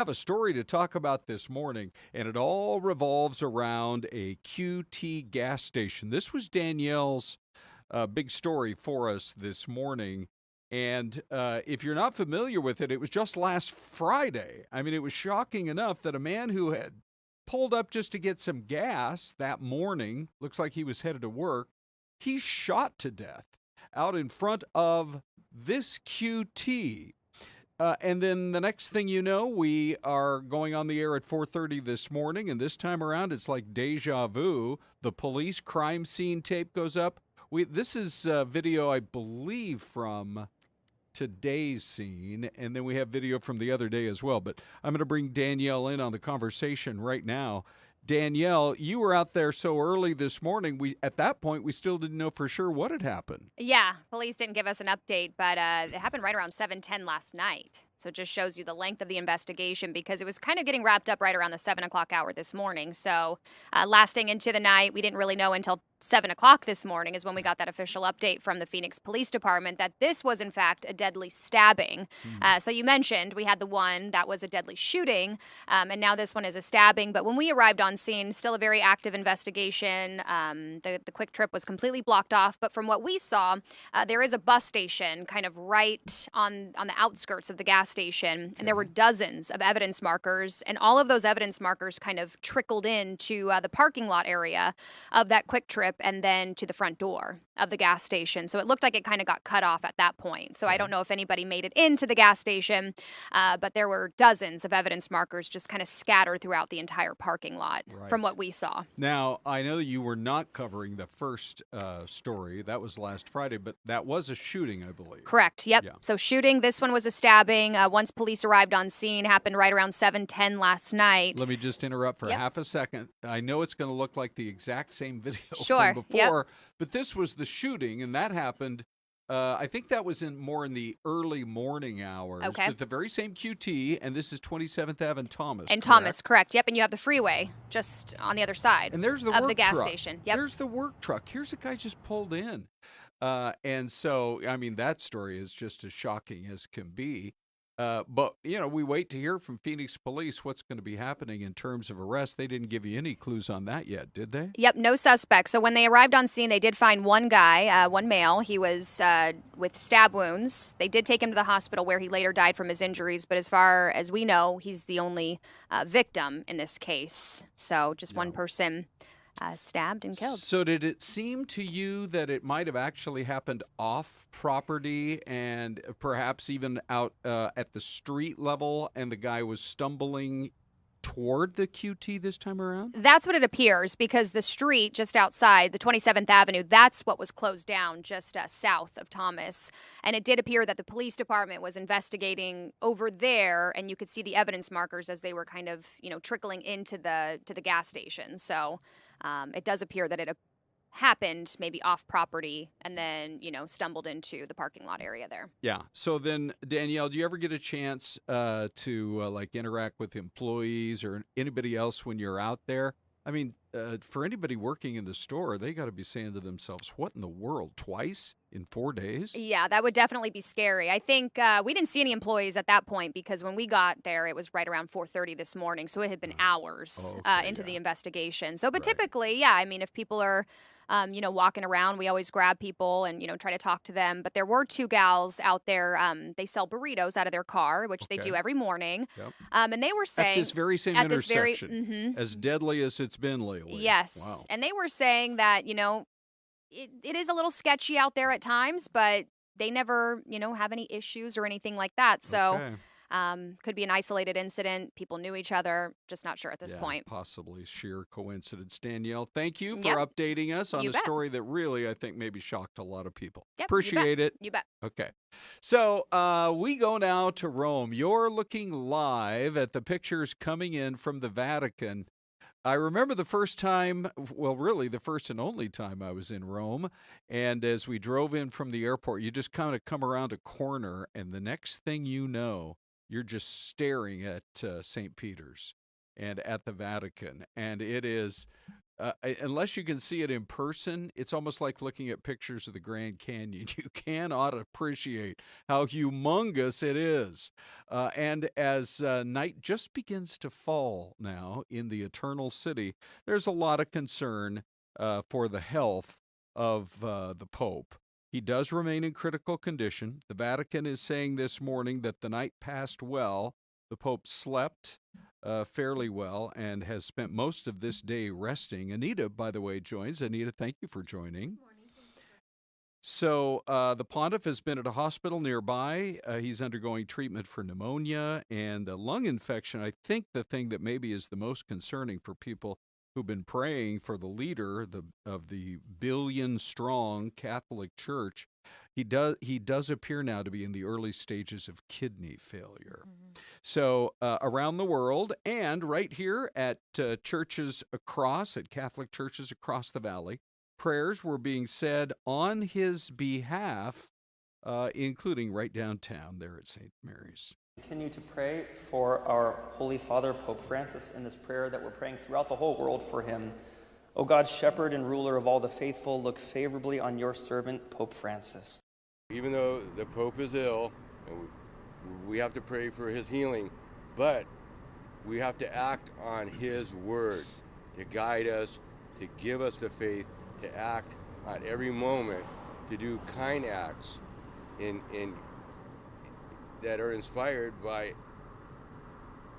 Have a story to talk about this morning, and it all revolves around a QT gas station. This was Danielle's big story for us this morning. And if you're not familiar with it, it was just last Friday. I mean, it was shocking enough that a man who had pulled up just to get some gas that morning, looks like he was headed to work, he's shot to death out in front of this QT. And then the next thing you know, we are going on the air at 4:30 this morning, and this time around, it's like deja vu. The police crime scene tape goes up. This is video, I believe, from today's scene, and then we have video from the other day as well. But I'm going to bring Danielle in on the conversation right now. Danielle, you were out there so early this morning. At that point, we still didn't know for sure what had happened. Yeah, police didn't give us an update, but it happened right around 7:10 last night. So it just shows you the length of the investigation because it was kind of getting wrapped up right around the 7 o'clock hour this morning. So lasting into the night, we didn't really know until 7 o'clock this morning is when we got that official update from the Phoenix Police Department that this was, in fact, a deadly stabbing. So you mentioned we had the one that was a deadly shooting, and now this one is a stabbing. But when we arrived on scene, still a very active investigation. The QuikTrip was completely blocked off. But from what we saw, there is a bus station kind of right on the outskirts of the gas station, and there were dozens of evidence markers, and all of those evidence markers kind of trickled into the parking lot area of that QuikTrip and then to the front door of the gas station. So it looked like it kind of got cut off at that point. So I don't know if anybody made it into the gas station, but there were dozens of evidence markers just kind of scattered throughout the entire parking lot from what we saw. Now, I know you were not covering the first story. That was last Friday, but that was a shooting, I believe. Correct. Yep. Yeah. So shooting. This one was a stabbing. Once police arrived on scene, happened right around 7:10 last night. Let me just interrupt for half a second. I know it's going to look like the exact same video Sure. from before, but this was the shooting, and that happened. I think that was more in the early morning hours. Okay. But the very same QT, and this is 27th Ave and Thomas. And Thomas, correct. Yep. And you have the freeway just on the other side. And there's the of work the gas truck. station. Yep. There's the work truck. Here's a guy just pulled in. And so, I mean, that story is just as shocking as can be. But, we wait to hear from Phoenix Police what's going to be happening in terms of arrest. They didn't give you any clues on that yet, did they? Yep, no suspects. So when they arrived on scene, they did find one guy, one male. He was with stab wounds. They did take him to the hospital where he later died from his injuries. But as far as we know, he's the only victim in this case. So just one person stabbed and killed. So did it seem to you that it might have actually happened off property and perhaps even out at the street level, and the guy was stumbling toward the QT this time around? That's what it appears, because the street just outside, the 27th Avenue, that's what was closed down just south of Thomas. And it did appear that the police department was investigating over there, and you could see the evidence markers as they were kind of, trickling into the gas station. So it does appear that it happened maybe off property and then, stumbled into the parking lot area there. Yeah. So then, Danielle, do you ever get a chance to interact with employees or anybody else when you're out there? I mean, for anybody working in the store, they got to be saying to themselves, what in the world, twice in 4 days? Yeah, that would definitely be scary. I think we didn't see any employees at that point because when we got there, it was right around 4:30 this morning. So it had been hours into the investigation. So, but typically, yeah, I mean, if people are walking around, we always grab people and, try to talk to them. But there were two gals out there. They sell burritos out of their car, which they do every morning. Yep. And they were saying... At this very same intersection, as deadly as it's been lately. Yes. Wow. And they were saying that, it is a little sketchy out there at times, but they never, have any issues or anything like that. So... could be an isolated incident. People knew each other. Just not sure at this point. Possibly sheer coincidence. Danielle, thank you for updating us on a story that really, I think, maybe shocked a lot of people. Yep, Appreciate it. You bet. Okay. So we go now to Rome. You're looking live at the pictures coming in from the Vatican. I remember the first time, well, really the first and only time I was in Rome. And as we drove in from the airport, you just kind of come around a corner, and the next thing you know, you're just staring at St. Peter's and at the Vatican. And it is unless you can see it in person, it's almost like looking at pictures of the Grand Canyon. You cannot appreciate how humongous it is. And as night just begins to fall now in the Eternal City, there's a lot of concern for the health of the Pope. He does remain in critical condition. The Vatican is saying this morning that the night passed well. The Pope slept fairly well and has spent most of this day resting. Anita, by the way, joins. Anita, thank you for joining. So the pontiff has been at a hospital nearby. He's undergoing treatment for pneumonia and a lung infection. I think the thing that maybe is the most concerning for people who've been praying for the leader of the billion-strong Catholic Church, he does appear now to be in the early stages of kidney failure. So around the world and right here at churches at Catholic churches across the valley, prayers were being said on his behalf, including right downtown there at St. Mary's. Continue to pray for our Holy Father, Pope Francis, in this prayer that we're praying throughout the whole world for him. O God, shepherd and ruler of all the faithful, look favorably on your servant, Pope Francis. Even though the Pope is ill, and we have to pray for his healing, but we have to act on his word to guide us, to give us the faith, to act at every moment, to do kind acts in that are inspired by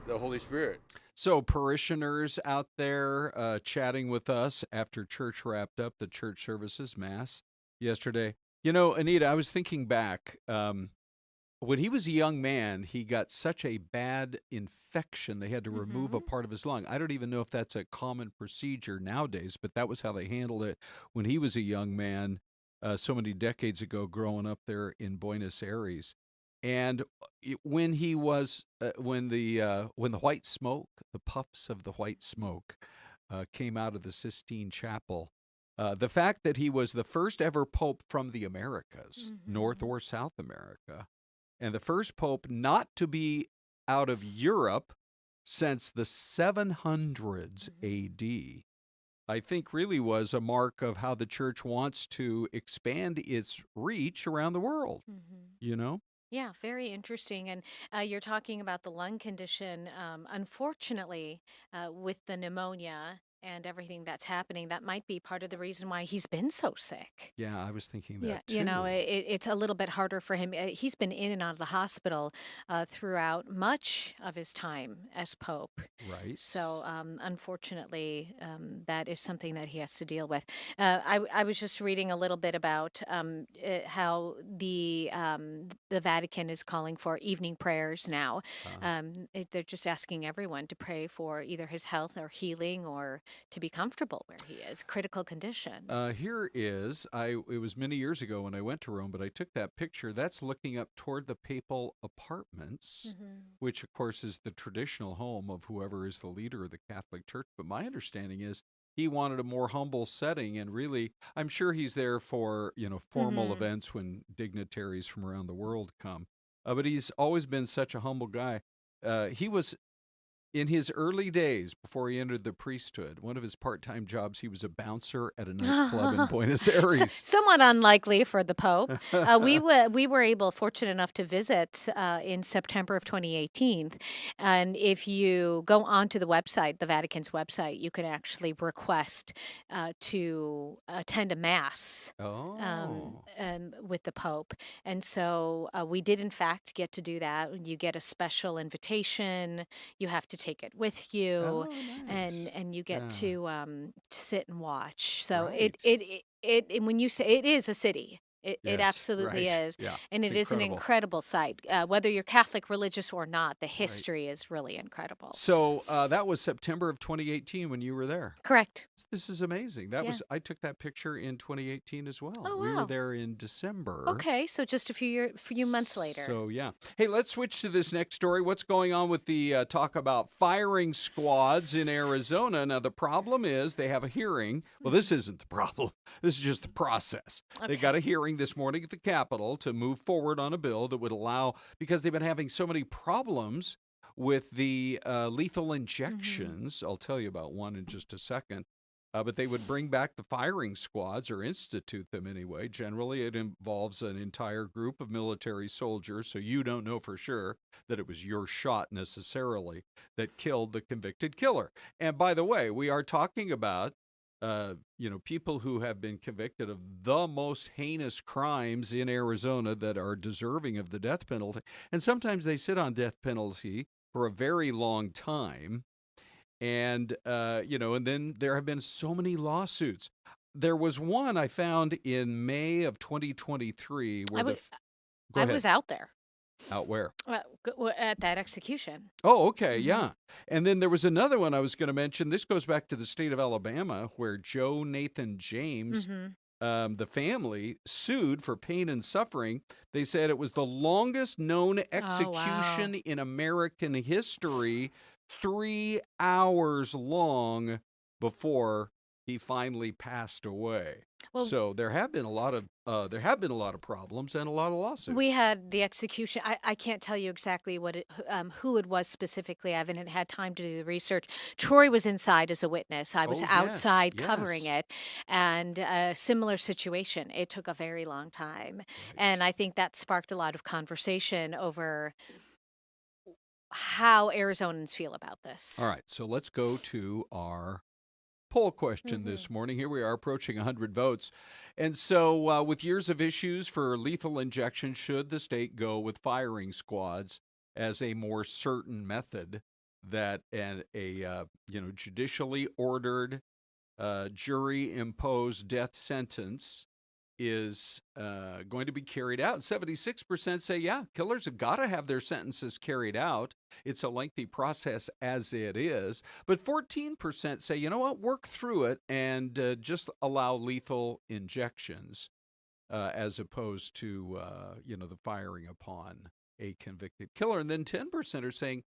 the Holy Spirit. So parishioners out there chatting with us after church wrapped up, the church services, Mass, yesterday. You know, Anita, I was thinking back. When he was a young man, he got such a bad infection, they had to remove a part of his lung. I don't even know if that's a common procedure nowadays, but that was how they handled it when he was a young man so many decades ago growing up there in Buenos Aires. And when he was, when the white smoke, the puffs of the white smoke came out of the Sistine Chapel, the fact that he was the first ever pope from the Americas, North or South America, and the first pope not to be out of Europe since the 700s AD, I think really was a mark of how the church wants to expand its reach around the world, you know? Yeah, very interesting. And you're talking about the lung condition. Unfortunately, with the pneumonia and everything that's happening, that might be part of the reason why he's been so sick. Yeah, I was thinking Yeah, that too. you know, it's a little bit harder for him. He's been in and out of the hospital throughout much of his time as Pope. Right. So, unfortunately, that is something that he has to deal with. I was just reading a little bit about how the Vatican is calling for evening prayers now. They're just asking everyone to pray for either his health or healing or to be comfortable where he is. Critical condition. Here is, it was many years ago when I went to Rome, but I took that picture. That's looking up toward the papal apartments, which of course is the traditional home of whoever is the leader of the Catholic Church. But my understanding is he wanted a more humble setting, and really, I'm sure he's there for, formal events when dignitaries from around the world come. But he's always been such a humble guy. He was in his early days, before he entered the priesthood, one of his part-time jobs, he was a bouncer at a nightclub in Buenos Aires. Somewhat unlikely for the Pope. We were fortunate enough to visit in September of 2018. And if you go onto the website, the Vatican's website, you can actually request to attend a Mass with the Pope. And so we did, in fact, get to do that. You get a special invitation. You have to take it with you, and you get to sit and watch. So Right. it when you say it is a city. It Yes, absolutely right. is. Yeah, And it's it is an incredible. incredible sight. Whether you're Catholic, religious, or not, the history is really incredible. So that was September of 2018 when you were there. Correct. This is amazing. Yeah. I took that picture in 2018 as well. Oh, We were wow. there in December. Okay, so just a few months later. So, yeah. Hey, let's switch to this next story. What's going on with the talk about firing squads in Arizona? Now, the problem is they have a hearing. Well, this isn't the problem. This is just the process. They got a hearing this morning at the Capitol to move forward on a bill that would allow, because they've been having so many problems with the lethal injections. I'll tell you about one in just a second. But they would bring back the firing squads or institute them anyway. Generally, it involves an entire group of military soldiers, so you don't know for sure that it was your shot necessarily that killed the convicted killer. And by the way, we are talking about people who have been convicted of the most heinous crimes in Arizona that are deserving of the death penalty. And sometimes they sit on death penalty for a very long time. And, and then there have been so many lawsuits. There was one I found in May of 2023 where Go I ahead. was out there Out where? at that execution. Oh, okay, yeah. And then there was another one I was going to mention. This goes back to the state of Alabama, where Joe Nathan James, the family, sued for pain and suffering. They said it was the longest known execution in American history, 3 hours long before he finally passed away. Well, So there have been a lot of problems and a lot of lawsuits. we had the execution. I can't tell you exactly who it was specifically. I haven't had time to do the research. Troy was inside as a witness. I was outside covering it, and a similar situation. It took a very long time, and I think that sparked a lot of conversation over how Arizonans feel about this. All right, so let's go to our poll question this morning. Here we are approaching 100 votes. And so with years of issues for lethal injection, should the state go with firing squads as a more certain method that a judicially ordered jury imposed death sentence is going to be carried out? 76% say, yeah, killers have got to have their sentences carried out. It's a lengthy process as it is. But 14% say, you know what, work through it and just allow lethal injections as opposed to, the firing upon a convicted killer. And then 10% are saying,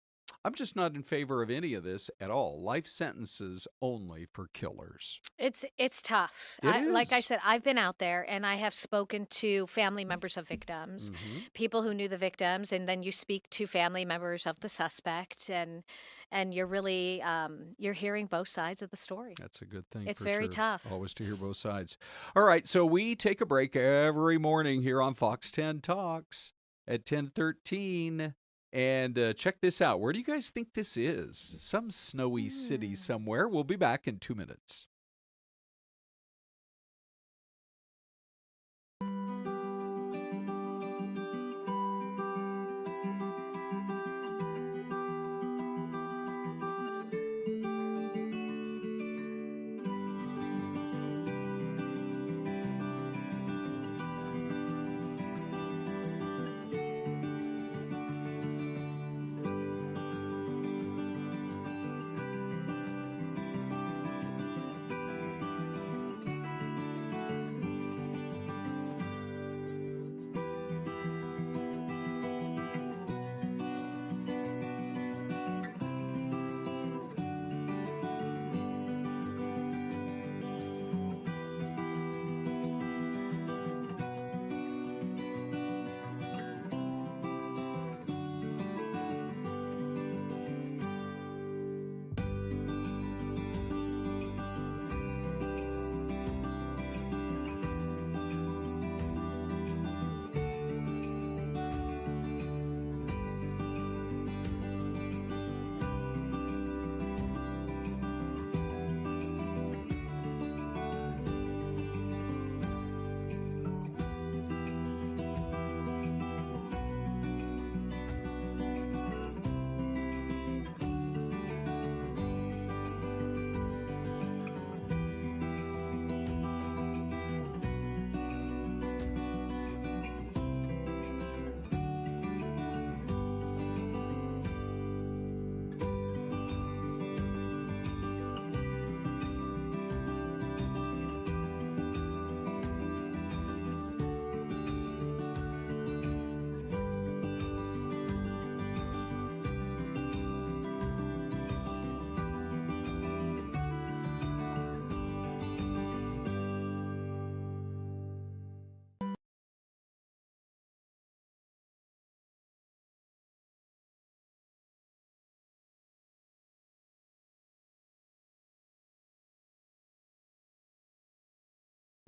I'm just not in favor of any of this at all. Life sentences only for killers. It's tough. Like I said, I've been out there and I have spoken to family members of victims, people who knew the victims, and then you speak to family members of the suspect, and you're really you're hearing both sides of the story. That's a good thing. It's for very sure. tough. Always to hear both sides. All right, so we take a break every morning here on Fox 10 Talks at 10:13. And check this out. Where do you guys think this is? Some snowy city somewhere. We'll be back in 2 minutes.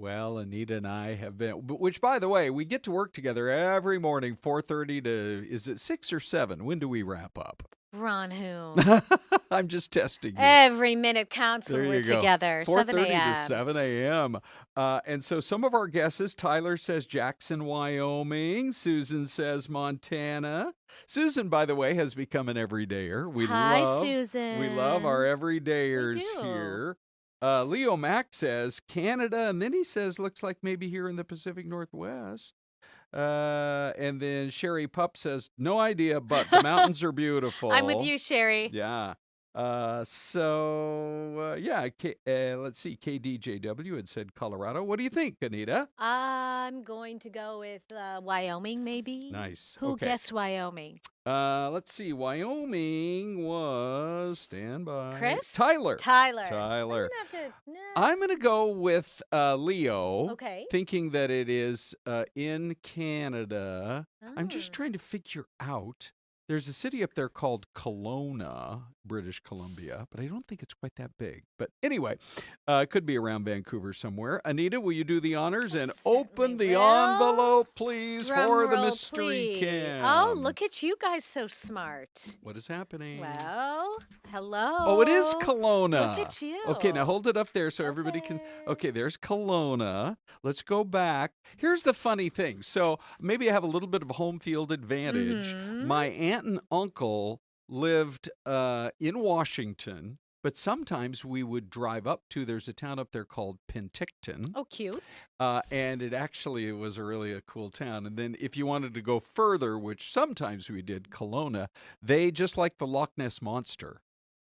Well, Anita and I have been, which, by the way, we get to work together every morning, 4:30 to, is it 6 or 7? When do we wrap up? Ron Hoon. I'm just testing you. Every minute counts There when we're you go. together. 7 4:30 to a.m. 7 a.m. And so some of our guesses, Tyler says Jackson, Wyoming. Susan says Montana. Susan, by the way, has become an everydayer. Hi, Susan. We love our everydayers We do. here. Leo Mack says Canada, and then he says looks like maybe here in the Pacific Northwest. And then Sherry Pup says no idea, but the mountains are beautiful. I'm with you, Sherry. Yeah. Let's see. KDJW had said Colorado. What do you think, Anita? I'm going to go with Wyoming, maybe. Nice. Who Okay. guessed Wyoming? Let's see. Wyoming was, stand by. Chris? Tyler. I'm I'm going to go with Leo. Okay. Thinking that it is in Canada. I'm just Oh. trying to figure out. There's a city up there called Kelowna, British Columbia, but I don't think it's quite that big. But anyway, it could be around Vancouver somewhere. Anita, will you do the honors and open the Certainly will. envelope, please, Drum for the roll, mystery please. cam? Oh, look at you guys, so smart. What is happening? Well, hello. Oh, it is Kelowna. Look at you. Okay, now hold it up there so everybody can. Okay, there's Kelowna. Let's go back. Here's the funny thing. So maybe I have a little bit of home field advantage. Mhm. My aunt and uncle lived in Washington, but sometimes we would drive up to, there's a town up there called Penticton. Oh, cute. And it was really a cool town. And then if you wanted to go further, which sometimes we did, Kelowna, they, just like the Loch Ness Monster,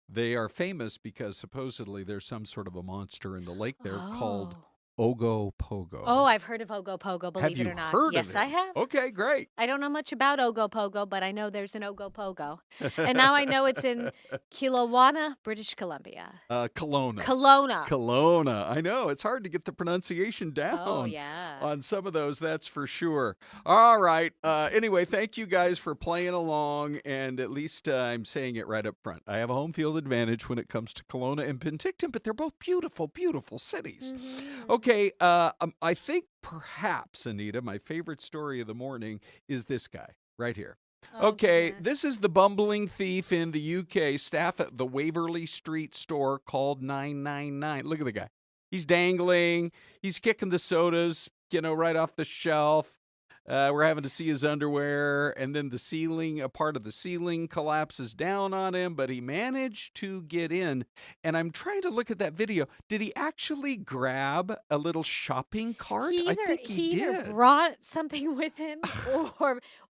they are famous because supposedly there's some sort of a monster in the lake there called Ogopogo. Oh, I've heard of Ogopogo, believe Have it you or not. heard Yes, of it? I have. Okay, great. I don't know much about Ogopogo, but I know there's an Ogopogo. And now I know it's in Kelowna, British Columbia. Kelowna. Kelowna. I know. It's hard to get the pronunciation down. Oh, yeah. On some of those, that's for sure. All right. Anyway, thank you guys for playing along, and at least I'm saying it right up front. I have a home field advantage when it comes to Kelowna and Penticton, but they're both beautiful, beautiful cities. Mhm. Okay, I think perhaps, Anita, my favorite story of the morning is this guy right here. Oh, Okay, goodness. this is the bumbling thief in the UK. Staff at the Waverley Street store called 999. Look at the guy. He's dangling. He's kicking the sodas, right off the shelf. We're having to see his underwear, and then a part of the ceiling collapses down on him, but he managed to get in. And I'm trying to look at that video. Did he actually grab a little shopping cart? I think he either did. brought something with him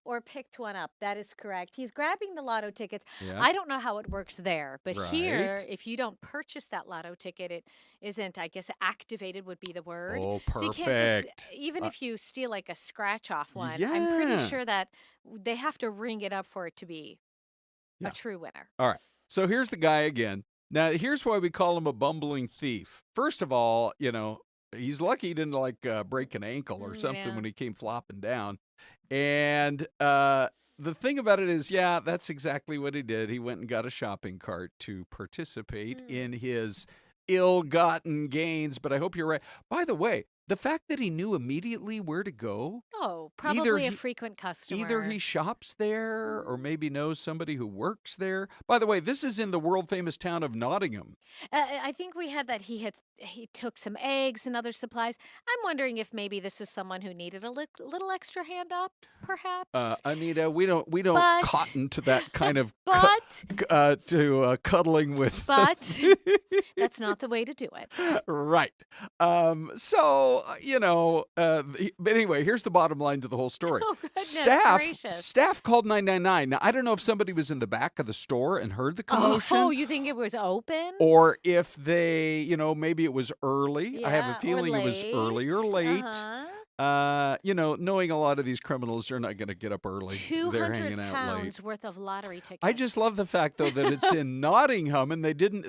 or picked one up. That is correct. He's grabbing the lotto tickets. Yeah. I don't know how it works there, but here, Right. if you don't purchase that lotto ticket, it isn't, I guess, activated would be the word. Oh, So you can't perfect. just, even if you steal like a scratch off one, I'm Yeah. pretty sure that they have to ring it up for it to be Yeah. a true winner. All right. So here's the guy again. Now, here's why we call him a bumbling thief. First of all, he's lucky he didn't break an ankle or something Yeah. when he came flopping down. And the thing about it is, yeah, that's exactly what he did. He went and got a shopping cart to participate in his ill-gotten gains. But I hope you're right. By the way, the fact that he knew immediately where to go, Oh, probably Either a he- frequent customer. either he shops there or maybe knows somebody who works there. By the way, this is in the world-famous town of Nottingham. I think we had that he took some eggs and other supplies. I'm wondering if maybe this is someone who needed a little extra hand up, perhaps. Anita, we don't But- cotton to that kind of cuddling with. But that's not the way to do it. Right. But anyway, here's the bottom line to the whole story. Oh, goodness gracious. Staff called 999. Now, I don't know if somebody was in the back of the store and heard the commotion. Oh, you think it was open? Or if they, maybe it was early. I have Yeah, a or feeling it was early or late. Uh-huh. Knowing a lot of these criminals, they're not going to get up early. They're 200 hanging out late. pounds worth of lottery tickets. I just love the fact, though, that it's in Nottingham and they didn't,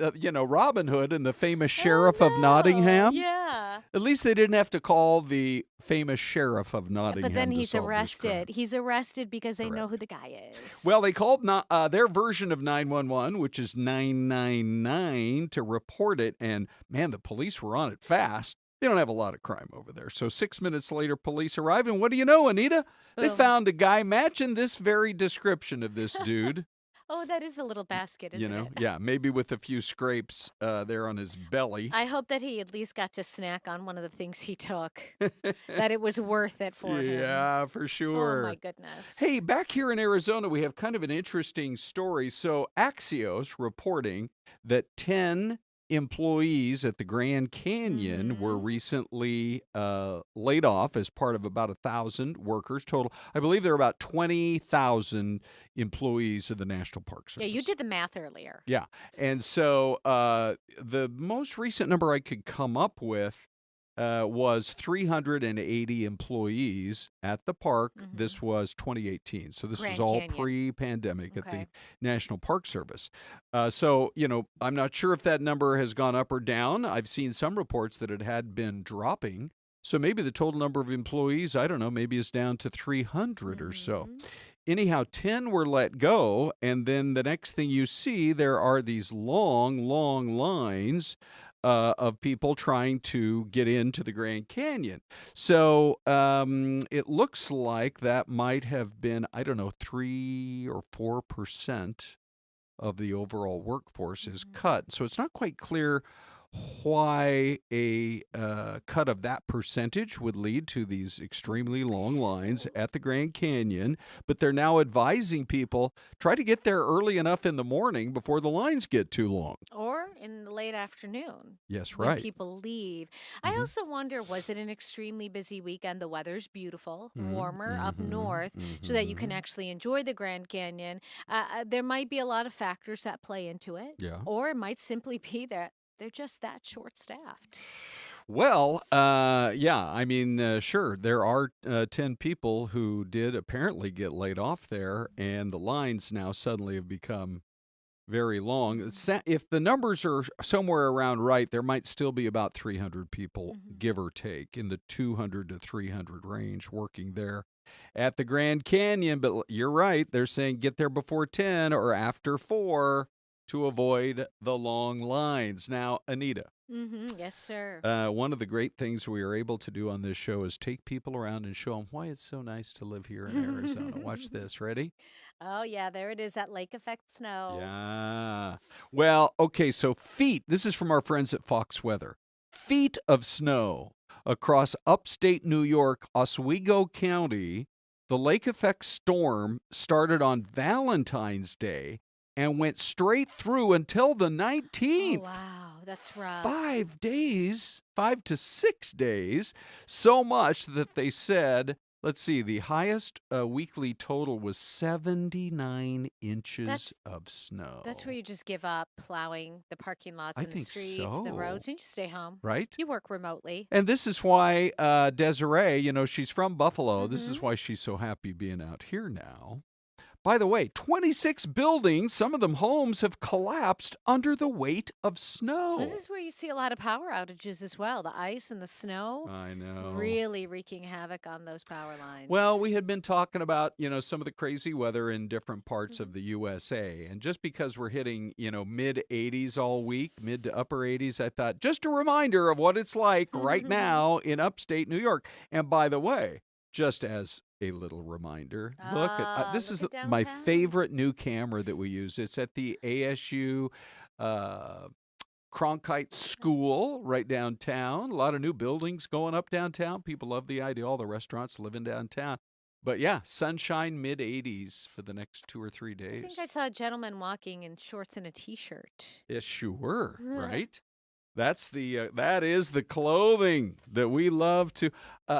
Robin Hood and the famous sheriff of no. Nottingham. Yeah. At least they didn't have to call the famous sheriff of Nottingham. But then to he's solve this crime. arrested. He's arrested because they know who the guy is. Well, they called their version of 911, which is 999, to report it. And man, the police were on it fast. They don't have a lot of crime over there. So 6 minutes later, police arrive, and what do you know, Anita? They Boom. found a guy matching this very description of this dude. Oh, that is a little basket, isn't it? Yeah, maybe with a few scrapes there on his belly. I hope that he at least got to snack on one of the things he took, that it was worth it for him. Yeah, for Oh, sure. my goodness. Hey, back here in Arizona, we have kind of an interesting story. So Axios reporting that 10 employees at the Grand Canyon were recently laid off as part of about 1,000 workers total. I believe there are about 20,000 employees of the National Park Service. Yeah, you did the math earlier. Yeah. And so the most recent number I could come up with was 380 employees at the park. This was 2018. So this Grand was all Canyon. pre-pandemic at the Okay. National Park Service. So, I'm not sure if that number has gone up or down. I've seen some reports that it had been dropping. So maybe the total number of employees, I don't know, maybe is down to 300 or so. Anyhow, 10 were let go, and then the next thing you see, there are these long, long lines of people trying to get into the Grand Canyon. So it looks like that might have been, I don't know, 3 or 4% of the overall workforce is cut. So it's not quite clear why a cut of that percentage would lead to these extremely long lines at the Grand Canyon, but they're now advising people try to get there early enough in the morning before the lines get too long. Or in the late afternoon. Yes, When right. people leave. I also wonder, was it an extremely busy weekend? The weather's beautiful, warmer up north, so that you can actually enjoy the Grand Canyon. There might be a lot of factors that play into it. Yeah. Or it might simply be that they're just that short-staffed. Well, yeah, I mean, sure, there are 10 people who did apparently get laid off there, and the lines now suddenly have become very long. If the numbers are somewhere around right, there might still be about 300 people, give or take, in the 200 to 300 range working there at the Grand Canyon. But you're right, they're saying get there before 10 or after 4 to avoid the long lines. Now, Anita. Yes, sir. One of the great things we are able to do on this show is take people around and show them why it's so nice to live here in Arizona. Watch this. Ready? Oh, yeah, there it is, that lake effect snow. Yeah. Well, okay, so feet. This is from our friends at Fox Weather. Feet of snow across upstate New York, Oswego County. The lake effect storm started on Valentine's Day and went straight through until the 19th. Oh, wow, that's rough. 5 days, 5 to 6 days, so much that they said, let's see, the highest weekly total was 79 inches of snow. That's where you just give up plowing the parking lots I and the think streets, the roads, so. and you stay home. Right? You work remotely. And this is why Desiree, she's from Buffalo. This is why she's so happy being out here now. By the way, 26 buildings, some of them homes, have collapsed under the weight of snow. This is where you see a lot of power outages as well. The ice and the snow I know. really wreaking havoc on those power lines. Well, we had been talking about, some of the crazy weather in different parts of the USA. And just because we're hitting, mid 80s all week, mid to upper 80s, I thought just a reminder of what it's like right now in upstate New York. And by the way, just as a little reminder, look at this is my favorite new camera that we use. It's at the ASU Cronkite School right downtown. A lot of new buildings going up downtown. People love the idea. All the restaurants living downtown. But yeah, sunshine, mid 80s for the next 2 or 3 days. I think I saw a gentleman walking in shorts and a T-shirt. Yes, sure, right? That is the clothing that we love to.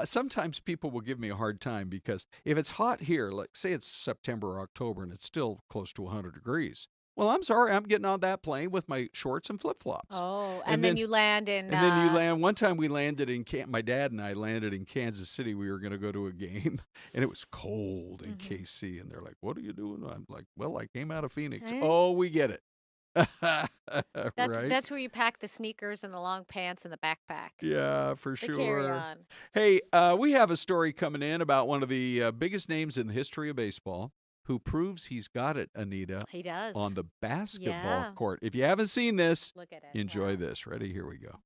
Sometimes people will give me a hard time because if it's hot here, like say it's September or October and it's still close to 100 degrees. Well, I'm sorry, I'm getting on that plane with my shorts and flip-flops. Oh, and then you land in... And then you land. One time we landed in... my dad and I landed in Kansas City. We were going to go to a game, and it was cold in KC. And they're like, what are you doing? I'm like, well, I came out of Phoenix. Oh, we get it. Right? That's where you pack the sneakers and the long pants and the backpack. Yeah, for The sure. carry-on. Hey, we have a story coming in about one of the biggest names in the history of baseball who proves he's got it, Anita. He does. On the basketball Yeah. court. If you haven't seen this, Look at it. enjoy Wow. this. Ready? Here we go.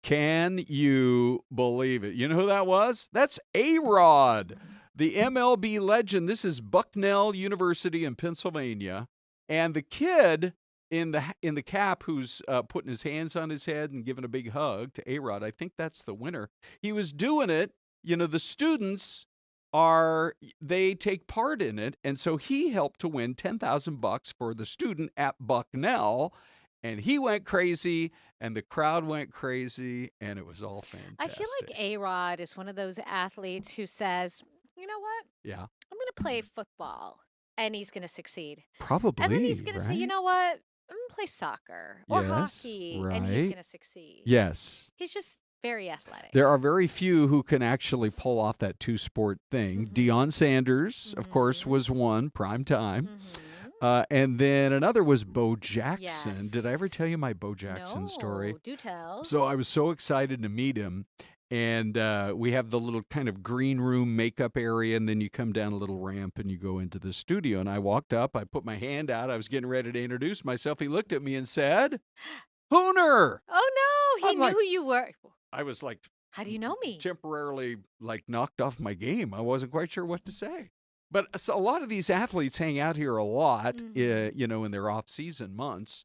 Can you believe it? You know who that was? That's A-Rod, the MLB legend. This is Bucknell University in Pennsylvania. And the kid in the cap who's putting his hands on his head and giving a big hug to A-Rod, I think that's the winner. He was doing it. You know, the students they take part in it. And so he helped to win $10,000 for the student at Bucknell. And he went crazy, and the crowd went crazy, and it was all fantastic. I feel like A-Rod is one of those athletes who says, you know what? Yeah. I'm going to play football, and he's going to succeed. Probably, And then he's going to say, you right? know what? I'm going to play soccer or Yes, hockey, and he's right. going to succeed. Yes. He's just very athletic. There are very few who can actually pull off that two-sport thing. Deion Sanders, of course, was one, prime time. And then another was Bo Jackson. Did I ever tell you my Bo Jackson story? No, do tell. So I was so excited to meet him. And we have the little kind of green room makeup area, and then you come down a little ramp and you go into the studio. And I walked up, I put my hand out, I was getting ready to introduce myself. He looked at me and said, Hooner! Oh, no, he I'm knew like- who you were. I was like How do you know me? temporarily knocked off my game. I wasn't quite sure what to say. But a lot of these athletes hang out here a lot, you know, in their off-season months.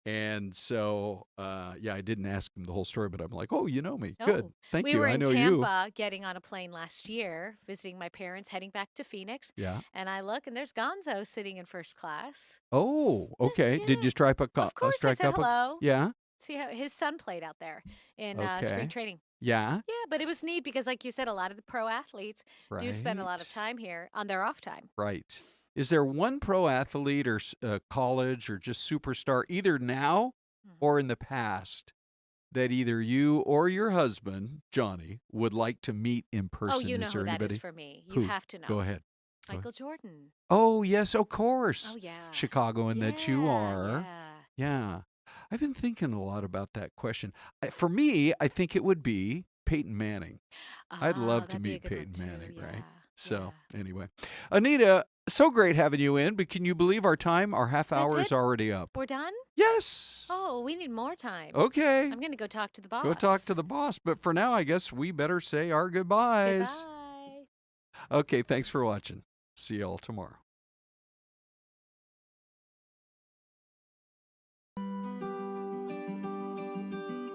And so, yeah, I didn't ask him the whole story, but I'm like, oh, you know me. Good. Oh, Thank we you. were I in know you. Tampa getting on a plane last year, visiting my parents, heading back to Phoenix. Yeah. And I look, and there's Gonzo sitting in first class. Oh, okay. Did Yeah. you strike up Of course, I strike said up hello. Yeah. See how his son played out there in Okay. spring training. Yeah. Yeah, but it was neat because, like you said, a lot of the pro athletes do spend a lot of Right. time here on their off time. Right. Is there one pro athlete or college or just superstar, either now or in the past, that either you or your husband, Johnny, would like to meet in person? Oh, you know Is there who that anybody? is for me. You Who? have to know. Go ahead. Go Michael Jordan. Oh, yes, of course. Oh, yeah. Chicagoan that you are. Yeah. Yeah. I've been thinking a lot about that question. For me, I think it would be Peyton Manning. I'd love to that'd be a meet good one Peyton too, Manning, right? yeah, So, yeah. anyway. Anita, so great having you in, but can you believe our time? Our half That's hour is it? already up. We're done? Yes. Oh, we need more time. Okay. I'm going to go talk to the boss. Go talk to the boss. But for now, I guess we better say our goodbyes. Goodbye. Okay, thanks for watching. See you all tomorrow.